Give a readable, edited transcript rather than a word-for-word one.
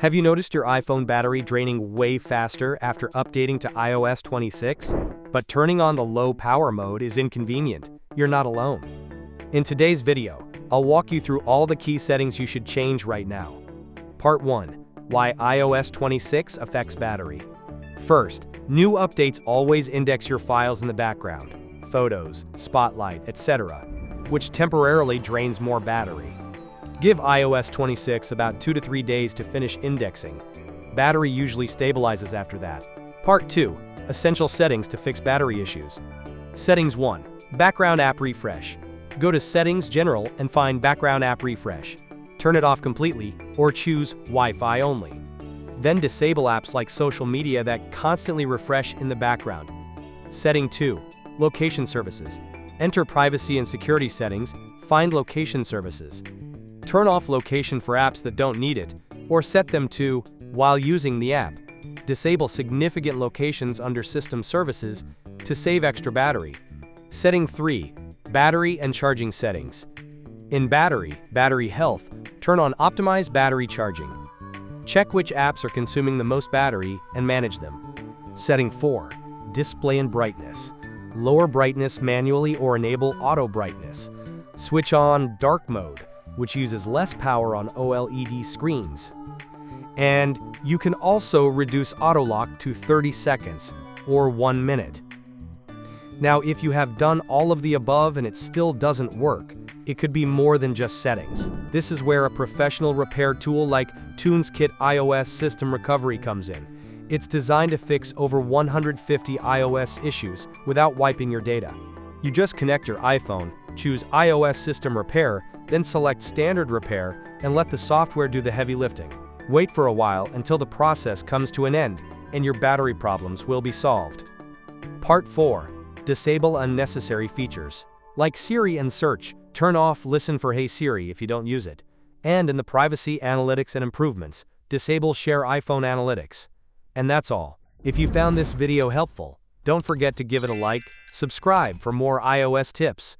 Have you noticed your iPhone battery draining way faster after updating to iOS 26? But turning on the low power mode is inconvenient. You're not alone. In today's video, I'll walk you through all the key settings you should change right now. Part 1. Why iOS 26 affects battery. First, new updates always index your files in the background, photos, Spotlight, etc., which temporarily drains more battery. Give iOS 26 about 2 to 3 days to finish indexing. Battery usually stabilizes after that. Part 2. Essential settings to fix battery issues. Settings 1. Background app refresh. Go to Settings General and find Background app refresh. Turn it off completely, or choose Wi-Fi only. Then disable apps like social media that constantly refresh in the background. Setting 2. Location services. Enter privacy and security settings, find location services. Turn off location for apps that don't need it, or set them to while using the app. Disable significant locations under System Services to save extra battery. Setting 3. Battery and charging settings. In Battery Health, turn on Optimize Battery Charging. Check which apps are consuming the most battery and manage them. Setting 4. Display and brightness. Lower brightness manually or enable auto brightness. Switch on Dark Mode, which uses less power on OLED screens. And you can also reduce auto lock to 30 seconds, or 1 minute. Now, if you have done all of the above and it still doesn't work, it could be more than just settings. This is where a professional repair tool like TunesKit iOS System Recovery comes in. It's designed to fix over 150 iOS issues without wiping your data. You just connect your iPhone, choose iOS System Repair, then select Standard Repair, and let the software do the heavy lifting. Wait for a while until the process comes to an end, and your battery problems will be solved. Part 4. Disable unnecessary features. Like Siri and Search, turn off Listen for Hey Siri if you don't use it. And in the Privacy Analytics and Improvements, disable Share iPhone Analytics. And that's all. If you found this video helpful, don't forget to give it a like, subscribe for more iOS tips.